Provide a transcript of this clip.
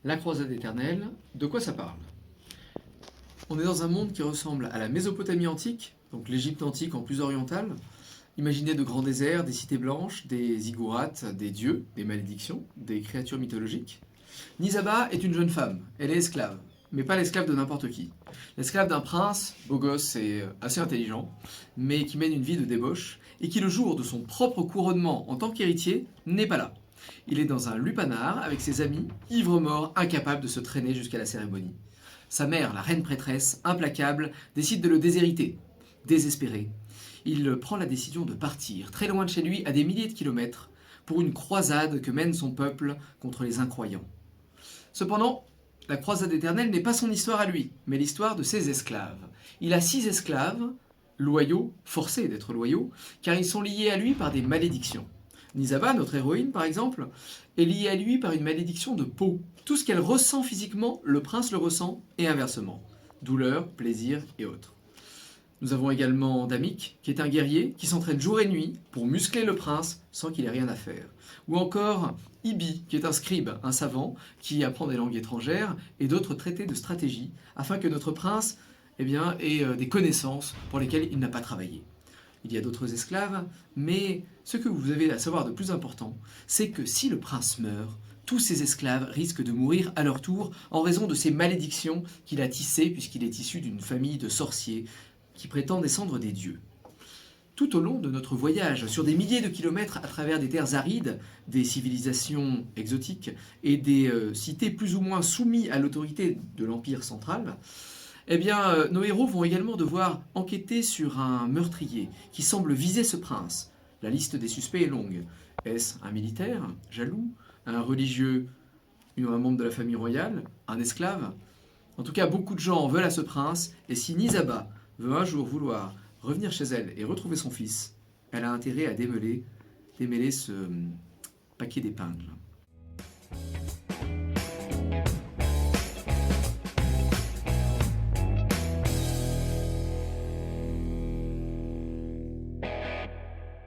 La croisade éternelle, de quoi ça parle? On est dans un monde qui ressemble à la Mésopotamie antique, donc l'Égypte antique en plus orientale. Imaginez de grands déserts, des cités blanches, des ziggourats, des dieux, des malédictions, des créatures mythologiques. Nisaba est une jeune femme, elle est esclave, mais pas l'esclave de n'importe qui. L'esclave d'un prince, beau gosse et assez intelligent, mais qui mène une vie de débauche, et qui le jour de son propre couronnement en tant qu'héritier n'est pas là. Il est dans un lupanar avec ses amis, ivre-mort, incapable de se traîner jusqu'à la cérémonie. Sa mère, la reine prêtresse, implacable, décide de le déshériter. Désespéré, il prend la décision de partir, très loin de chez lui, à des milliers de kilomètres, pour une croisade que mène son peuple contre les incroyants. Cependant, la croisade éternelle n'est pas son histoire à lui, mais l'histoire de ses esclaves. Il a 6 esclaves, loyaux, forcés d'être loyaux, car ils sont liés à lui par des malédictions. Nisaba, notre héroïne par exemple, est liée à lui par une malédiction de peau. Tout ce qu'elle ressent physiquement, le prince le ressent, et inversement. Douleur, plaisir et autres. Nous avons également Damik, qui est un guerrier qui s'entraîne jour et nuit pour muscler le prince sans qu'il ait rien à faire. Ou encore Ibi, qui est un scribe, un savant, qui apprend des langues étrangères et d'autres traités de stratégie, afin que notre prince ait des connaissances pour lesquelles il n'a pas travaillé. Il y a d'autres esclaves, mais ce que vous avez à savoir de plus important, c'est que si le prince meurt, tous ses esclaves risquent de mourir à leur tour en raison de ces malédictions qu'il a tissées puisqu'il est issu d'une famille de sorciers qui prétend descendre des dieux. Tout au long de notre voyage, sur des milliers de kilomètres à travers des terres arides, des civilisations exotiques et des cités plus ou moins soumises à l'autorité de l'Empire central, nos héros vont également devoir enquêter sur un meurtrier qui semble viser ce prince. La liste des suspects est longue. Est-ce un militaire, jaloux, un religieux, un membre de la famille royale, un esclave? En tout cas, beaucoup de gens veulent à ce prince, et si Nisaba veut un jour vouloir revenir chez elle et retrouver son fils, elle a intérêt à démêler ce paquet d'épingles.